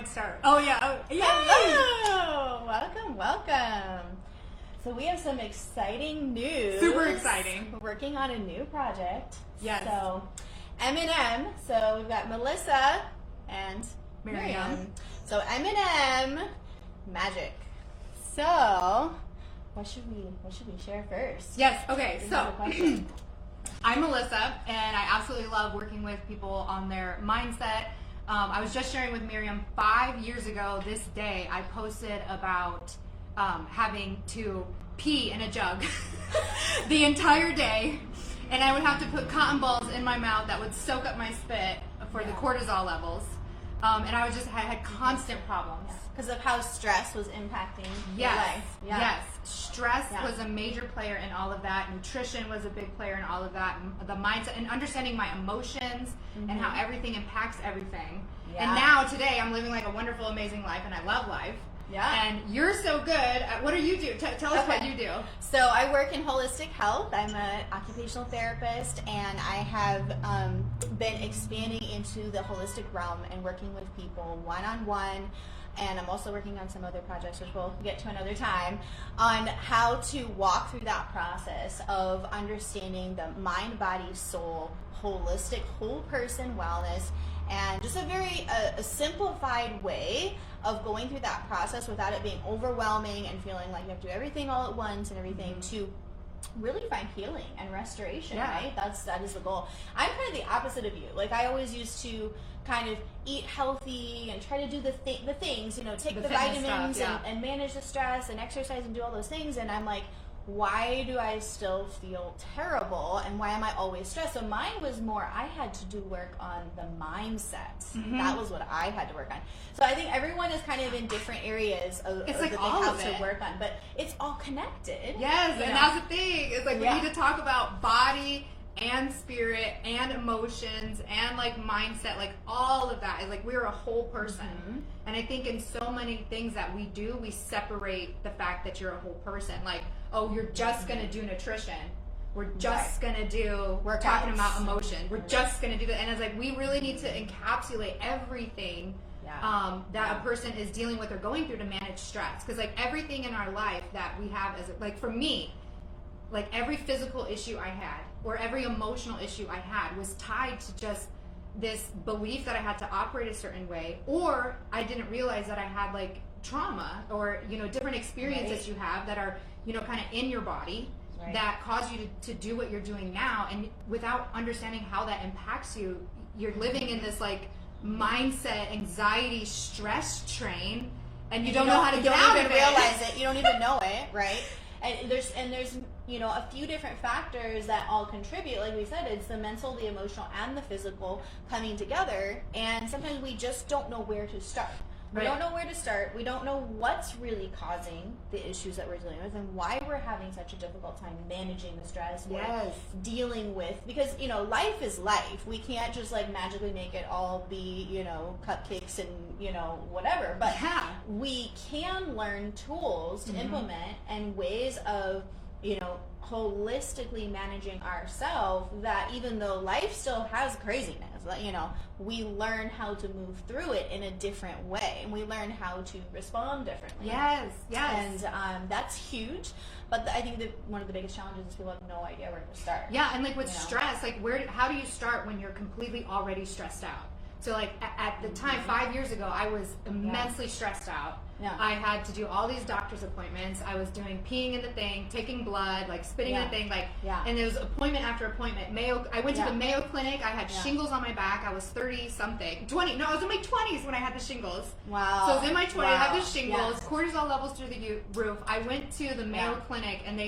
might start. Oh yeah. Oh, yeah. Hello! Welcome. So we have some exciting news. Super exciting. We're working on a new project. Yes. So M&M. So we've got Melissa and Miriam. So M&M magic. So what should we share first? Yes. Okay. We So have a question. I'm Melissa, and I absolutely love working with people on their mindset. I was just sharing with Miriam 5 years ago this day, I posted about having to pee in a jug the entire day, and I would have to put cotton balls in my mouth that would soak up my spit for the cortisol levels. And I had constant problems. Because of how stress was impacting your life. Yeah. Yes. Stress was a major player in all of that. Nutrition was a big player in all of that. And the mindset and understanding my emotions and how everything impacts everything. Yeah. And now today I'm living like a wonderful, amazing life, and I love life. Yeah. And you're so good at, what do you do? Tell us what you do. So I work in holistic health. I'm an occupational therapist, and I have been expanding into the holistic realm and working with people one-on-one. And I'm also working on some other projects, which we'll get to another time, on how to walk through that process of understanding the mind, body, soul, holistic, whole person wellness, and just a very a simplified way of going through that process without it being overwhelming and feeling like you have to do everything all at once and everything to really find healing and restoration, right? That is the goal. I'm kind of the opposite of you. Like, I always used to kind of eat healthy and try to do the things, take the vitamins stuff, and manage the stress and exercise and do all those things. And I'm like, why do I still feel terrible, and why am I always stressed? So mine was more, I had to do work on the mindset. That was what I had to work on. So I think everyone is kind of in different areas of It's that like they all have of to it. work on, but it's all connected. Yes, and that's the thing. It's like we Yeah. need to talk about body and spirit and emotions and like mindset, like all of that. It's like we're a whole person. And I think in so many things that we do, we separate the fact that you're a whole person. Like, oh, you're just gonna do nutrition. We're just gonna do, we're talking about emotion. We're just gonna do that. And it's like we really need to encapsulate everything that a person is dealing with or going through to manage stress. Because like everything in our life that we have as like for me, like every physical issue I had or every emotional issue I had was tied to just this belief that I had to operate a certain way, or I didn't realize that I had like trauma or different experiences you have that are kind of in your body that cause you to do what you're doing now, and without understanding how that impacts you, you're living in this like mindset, anxiety, stress train, and you don't know how to get out of it. You don't even realize it. You don't even know it, right? And there's a few different factors that all contribute. Like we said, it's the mental, the emotional, and the physical coming together. And sometimes we just don't know where to start. We don't know where to start. We don't know what's really causing the issues that we're dealing with and why we're having such a difficult time managing the stress we're dealing with. Because, life is life. We can't just like magically make it all be, cupcakes and, whatever. But we can learn tools to implement and ways of, holistically managing ourselves, that even though life still has craziness, we learn how to move through it in a different way, and we learn how to respond differently. Yes. And that's huge. But I think that one of the biggest challenges is people have no idea where to start. Yeah, and like with stress, like how do you start when you're completely already stressed out? So like at the time, 5 years ago, I was immensely stressed out. Yeah. I had to do all these doctor's appointments. I was doing peeing in the thing, taking blood, like spitting in the thing, and there was appointment after appointment. I went to the Mayo Clinic. I had shingles on my back. I was 30 something, 20. No, I was in my 20s when I had the shingles. Wow. So I was in my 20s. I had the shingles, cortisol levels through the roof. I went to the Mayo Clinic, and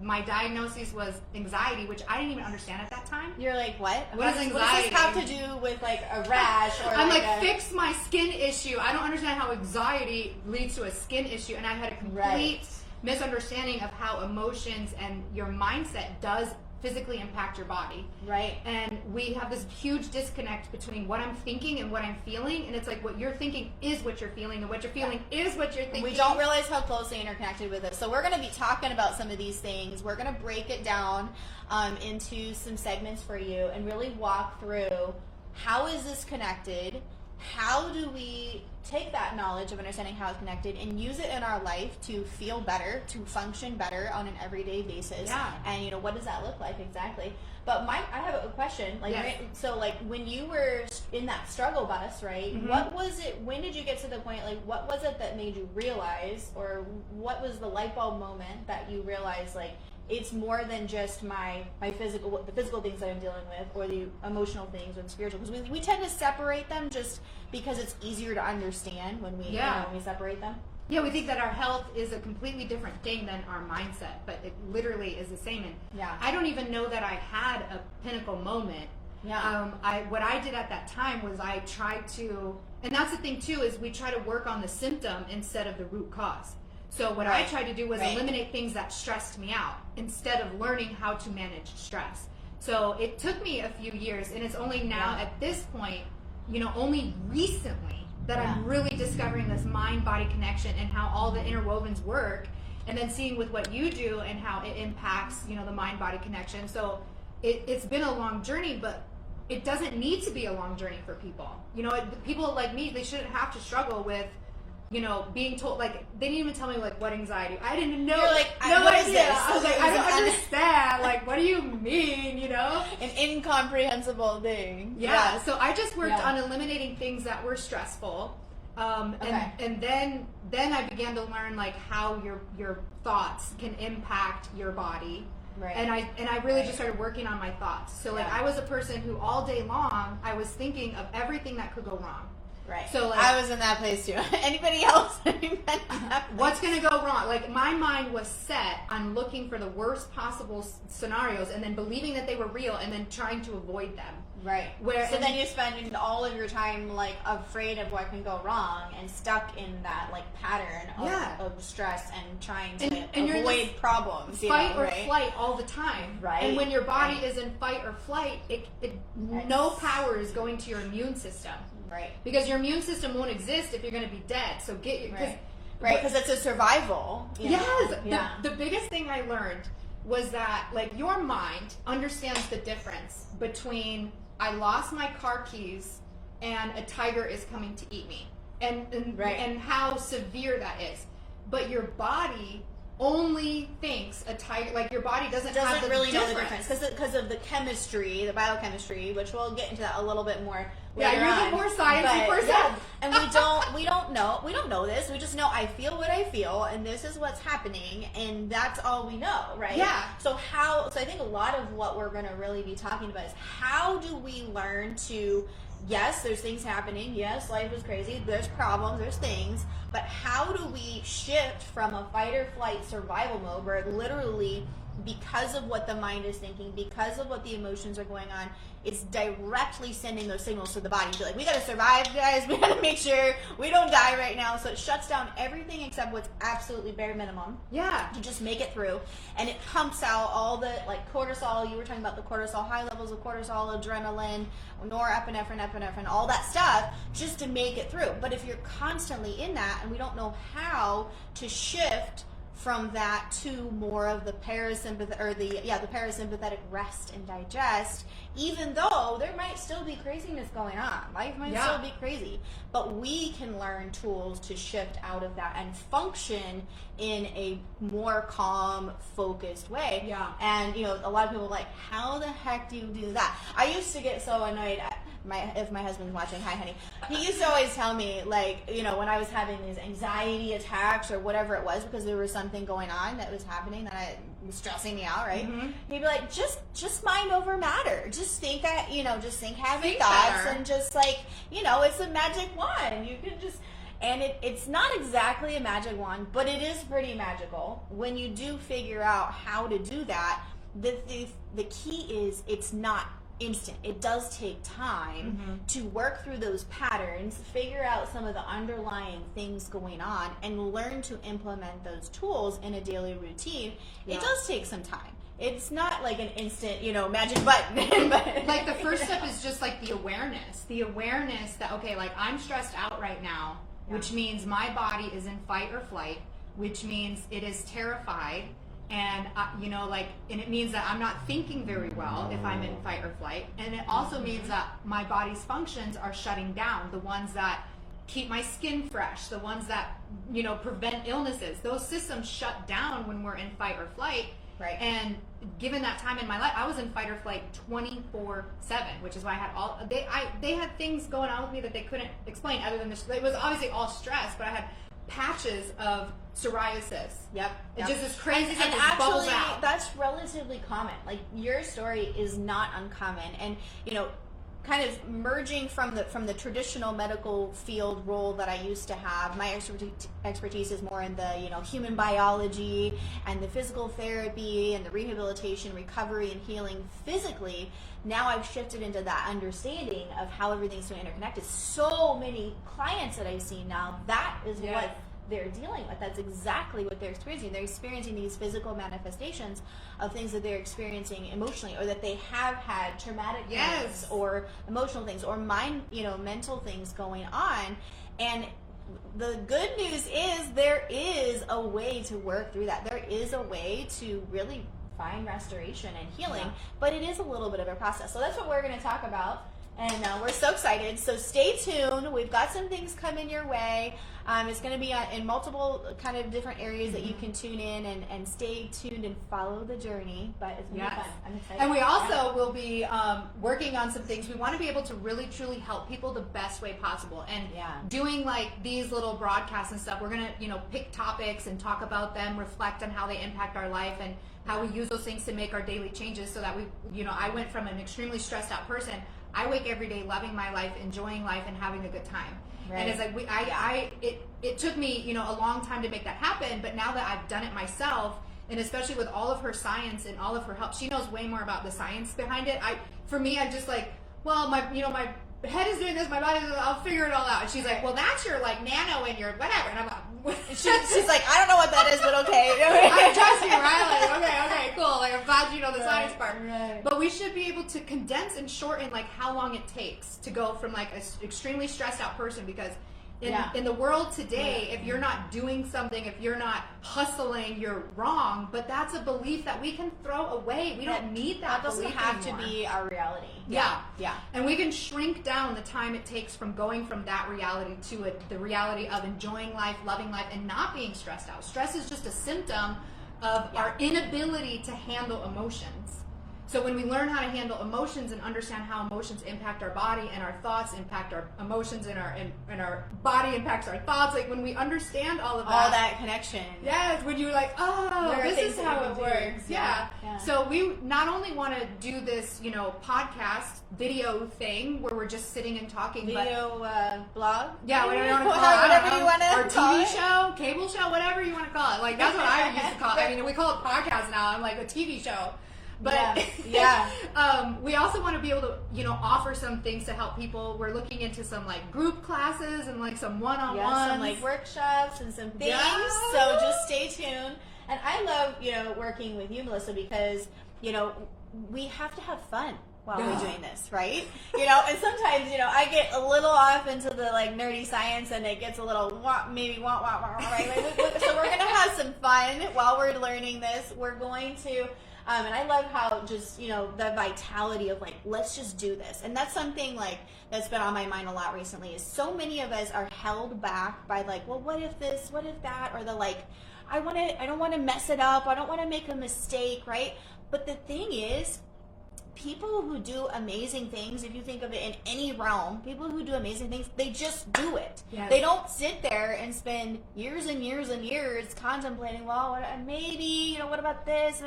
my diagnosis was anxiety, which I didn't even understand at that time. You're like, what? What is anxiety? What does this have to do with like a rash? Or I'm like fix my skin issue. I don't understand how anxiety leads to a skin issue, and I had a complete misunderstanding of how emotions and your mindset does physically impact your body. Right. And we have this huge disconnect between what I'm thinking and what I'm feeling, and it's like what you're thinking is what you're feeling, and what you're feeling is what you're thinking. We don't realize how closely interconnected with it. So we're going to be talking about some of these things. We're going to break it down into some segments for you and really walk through how is this connected, how do we take that knowledge of understanding how it's connected and use it in our life to feel better, to function better on an everyday basis? Yeah. And, you know, what does that look like exactly? But I have a question. Like, yes. so, like, when you were in that struggle bus, right? Mm-hmm. What was it? When did you get to the point? Like, what was it that made you realize, or what was the light bulb moment that you realized, like, it's more than just the physical things that I'm dealing with, or the emotional things, or the spiritual? Because we tend to separate them just because it's easier to understand when we when we separate them. Yeah, we think that our health is a completely different thing than our mindset, but it literally is the same. And I don't even know that I had a pinnacle moment. Yeah. What I did at that time was I tried to, and that's the thing too, is we try to work on the symptom instead of the root cause. So what I tried to do was eliminate things that stressed me out instead of learning how to manage stress. So it took me a few years, and it's only now at this point, you know, only recently that I'm really discovering this mind-body connection and how all the interwovens work, and then seeing with what you do and how it impacts, you know, the mind-body connection. So it's been a long journey, but it doesn't need to be a long journey for people. You know, people like me, they shouldn't have to struggle with, you know, being told, like, they didn't even tell me, like, what anxiety. I didn't know. You're like, no what idea. is this? I was like, I don't understand. Like, what do you mean, you know? An incomprehensible thing. Yeah. So I just worked on eliminating things that were stressful. And then I began to learn, like, how your thoughts can impact your body. Right. And I really just started working on my thoughts. So, like, I was a person who all day long I was thinking of everything that could go wrong. Right. So, like, I was in that place too. Anybody else? What's going to go wrong? Like, my mind was set on looking for the worst possible scenarios and then believing that they were real and then trying to avoid them. Right. So then you spend all of your time, like, afraid of what can go wrong and stuck in that, like, pattern of stress and trying to avoid problems. Fight or flight all the time. Right. And when your body is in fight or flight, no power is going to your immune system. Right. Because your immune system won't exist if you're going to be dead. So get your... Right, because it's a survival. Yes. The biggest thing I learned was that, like, your mind understands the difference between I lost my car keys and a tiger is coming to eat me. And how severe that is. But your body only thinks a tiger, like, your body doesn't have the really difference. know the difference because of the chemistry, the biochemistry, which we'll get into that a little bit more. Yeah, you're the more sciencey person. Yeah, and we don't know this. We just know I feel what I feel, and this is what's happening, and that's all we know, right? Yeah. So I think a lot of what we're going to really be talking about is how do we learn to. Yes, there's things happening. Yes, life is crazy. There's problems. There's things. But how do we shift from a fight or flight survival mode where literally, because of what the mind is thinking, because of what the emotions are going on, it's directly sending those signals to the body. You're like, we got to survive, guys. We got to make sure we don't die right now. So it shuts down everything except what's absolutely bare minimum. Yeah. To just make it through. And it pumps out all the, like, cortisol. You were talking about the cortisol, high levels of cortisol, adrenaline, norepinephrine, all that stuff, just to make it through. But if you're constantly in that and we don't know how to shift from that to more of the parasympathetic rest and digest, even though there might still be craziness going on. Life might still be crazy. But we can learn tools to shift out of that and function in a more calm, focused way. Yeah. And, you know, a lot of people are like, how the heck do you do that? I used to get so annoyed if my husband's watching, hi honey, he used to always tell me, like, you know, when I was having these anxiety attacks or whatever it was, because there was something going on that was happening that was stressing me out, right? Mm-hmm. He'd be like, just mind over matter. Just think that, you know, just think happy thoughts and just, like, you know, it's a magic wand. You can just, and it's not exactly a magic wand, but it is pretty magical. When you do figure out how to do that, the key is it's not instant. It does take time to work through those patterns, figure out some of the underlying things going on, and learn to implement those tools in a daily routine. It does take some time. It's not like an instant, you know, magic button. But, like, the first step is just, like, the awareness that, okay, like, I'm stressed out right now, which means my body is in fight or flight, which means it is terrified. and and it means that I'm not thinking very well if I'm in fight or flight, and it also means that my body's functions are shutting down, the ones that keep my skin fresh, the ones that prevent illnesses. Those systems shut down when we're in fight or flight. Right. And given that time in my life, I was in fight or flight 24/7, which is why I had they had things going on with me that they couldn't explain other than this. It was obviously all stress, but I had patches of psoriasis. Yep. It's just this crazy stuff and that bubbles actually, out. that's relatively common. Like, your story is not uncommon, and kind of merging from the traditional medical field role that I used to have. My expertise is more in the human biology and the physical therapy and the rehabilitation, recovery, and healing physically. Now I've shifted into that understanding of how everything's so interconnected. So many clients that I've seen now, that is what they're dealing with. That's exactly what they're experiencing. They're experiencing these physical manifestations of things that they're experiencing emotionally, or that they have had traumatic things, or emotional things, or mental things going on. And the good news is there is a way to work through that. There is a way to really find restoration and healing, but it is a little bit of a process. So that's what we're going to talk about. And we're so excited. So stay tuned. We've got some things coming your way. It's going to be in multiple kind of different areas that you can tune in and stay tuned and follow the journey. But it's going to be fun. I'm excited. And we also will be working on some things. We want to be able to really, truly help people the best way possible. And doing like these little broadcasts and stuff, we're going to, pick topics and talk about them, reflect on how they impact our life and how we use those things to make our daily changes, so that I went from an extremely stressed out person. I wake every day loving my life, enjoying life, and having a good time. Right. And it's like it took me a long time to make that happen, but now that I've done it myself, and especially with all of her science and all of her help, she knows way more about the science behind it. I'm just like, well, my head is doing this, my body, I'll figure it all out. And she's like, well, that's your like nano and your whatever. And I'm like, she's like, I don't know what that is, but okay. I trust you, right? Like, okay, cool. Like, I'm glad you know the science part. Right. But we should be able to condense and shorten like how long it takes to go from like an extremely stressed out person, because in the world today, if you're not doing something, if you're not hustling, you're wrong. But that's a belief that we can throw away. We don't need that. That doesn't have to be our reality. Yeah. And we can shrink down the time it takes from going from that reality to the reality of enjoying life, loving life, and not being stressed out. Stress is just a symptom of our inability to handle emotions. So when we learn how to handle emotions and understand how emotions impact our body, and our thoughts impact our emotions, and our body impacts our thoughts, like when we understand all of that. All that connection. Yes, when you're like, oh, this is how it works. Yeah. So we not only want to do this, podcast video thing where we're just sitting and talking. Video blog? Yeah, whatever you want to call it. Whatever you want to or TV show, cable show, whatever you want to call it. Like, that's what I used to call it. I mean, we call it podcast now. I'm like a TV show. But we also want to be able to, offer some things to help people. We're looking into some like group classes and like some one-on-ones, some like workshops and some things. So just stay tuned. And I love, working with you, Melissa, because, we have to have fun while we're doing this, right? And sometimes, I get a little off into the like nerdy science, and it gets a little right? So we're gonna have some fun while we're learning this. We're going to. And I love how just, the vitality of like, let's just do this. And that's something like that's been on my mind a lot recently, is so many of us are held back by like, well, what if this, what if that? Or the like, I don't want to mess it up. I don't want to make a mistake, right? But the thing is, people who do amazing things, if you think of it in any realm, people who do amazing things, they just do it. Yes. They don't sit there and spend years and years and years contemplating, well, maybe, what about this?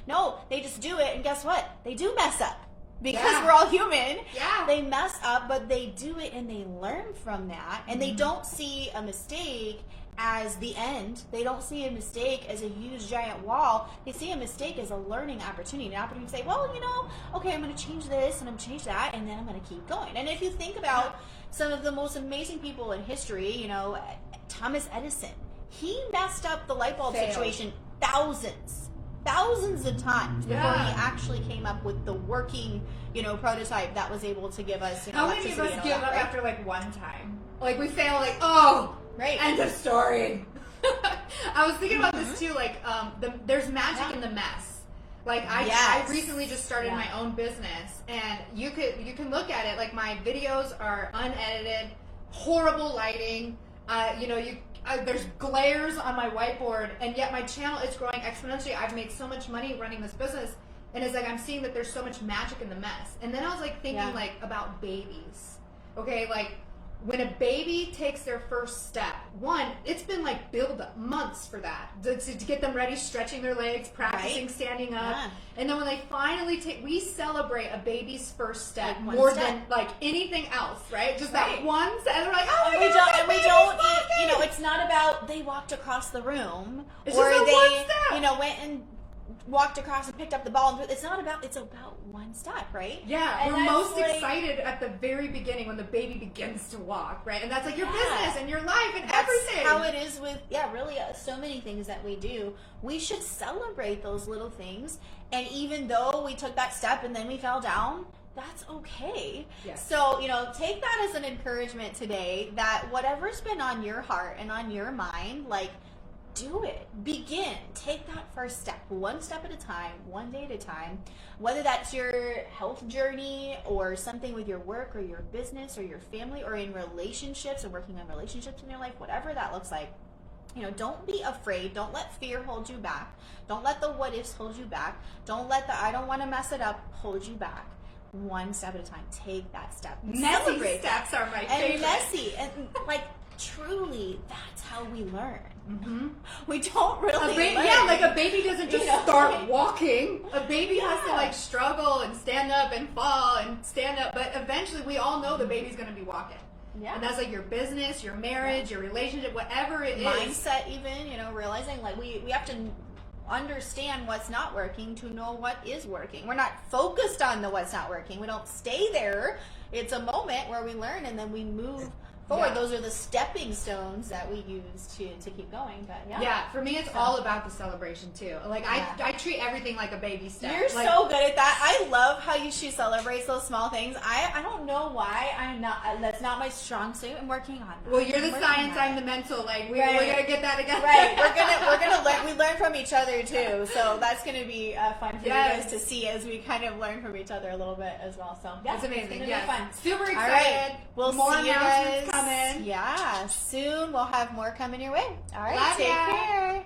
No, they just do it, and guess what? They do mess up. Because we're all human. Yeah. They mess up, but they do it and they learn from that. And they don't see a mistake as the end. They don't see a mistake as a huge giant wall. They see a mistake as a learning opportunity. An opportunity to say, well, okay, I'm going to change this and I'm going to change that, and then I'm going to keep going. And if you think about some of the most amazing people in history, Thomas Edison, he messed up the light bulb situation thousands of times before he actually came up with the working, prototype that was able to give us, how many of us give up after like one time? Like we fail, like, oh, right, end of story. I was thinking about this too. Like, there's magic in the mess. Like I recently just started my own business, and you can look at it. Like my videos are unedited, horrible lighting. There's glares on my whiteboard, and yet my channel is growing exponentially. I've made so much money running this business, and it's like I'm seeing that there's so much magic in the mess. And then I was like thinking like about babies. Okay, like when a baby takes their first step, it's been like build up months for that to get them ready, stretching their legs, practicing standing up, and then when they finally we celebrate a baby's first step more than like anything else, right? Just that one step, and we're like, oh my God, and we don't, it's not about they walked across the room it's or just they, one step. Went and walked across and picked up the ball. It's about one step, right? Yeah, and we're most excited at the very beginning when the baby begins to walk, right? And that's like your business and your life and everything. That's how it is with, really so many things that we do. We should celebrate those little things. And even though we took that step and then we fell down, that's okay. Yes. So, take that as an encouragement today that whatever's been on your heart and on your mind, like, do it. Begin. Take that first step, one step at a time, one day at a time. Whether that's your health journey or something with your work or your business or your family or in relationships and working on relationships in your life, whatever that looks like. Don't be afraid. Don't let fear hold you back. Don't let the what ifs hold you back. Don't let the I don't want to mess it up hold you back. One step at a time. Take that step. Messy steps are my favorite. And messy. And truly, that's how we learn. Mm-hmm. We don't really learn. Yeah, like a baby doesn't just start walking. A baby has to struggle and stand up and fall and stand up. But eventually we all know the baby's going to be walking. Yeah. And that's like your business, your marriage, your relationship, whatever it is. Mindset even, realizing like we have to understand what's not working to know what is working. We're not focused on the what's not working. We don't stay there. It's a moment where we learn and then we move forward. Those are the stepping stones that we use to keep going. But for me it's all about the celebration too. Like I treat everything like a baby step. You're so good at that. I love how she celebrates those small things. I don't know why that's not my strong suit. I'm working on that. Well, you're the science, I'm the mental. Like we're gonna get that again. Right. We're gonna learn. We learn from each other too. So that's gonna be fun for you guys to see as we kind of learn from each other a little bit as well. So it's amazing. It's gonna be fun. Super excited. All right. We'll more see you announcements guys coming. Yeah, soon we'll have more coming your way. All right, Love take ya. care.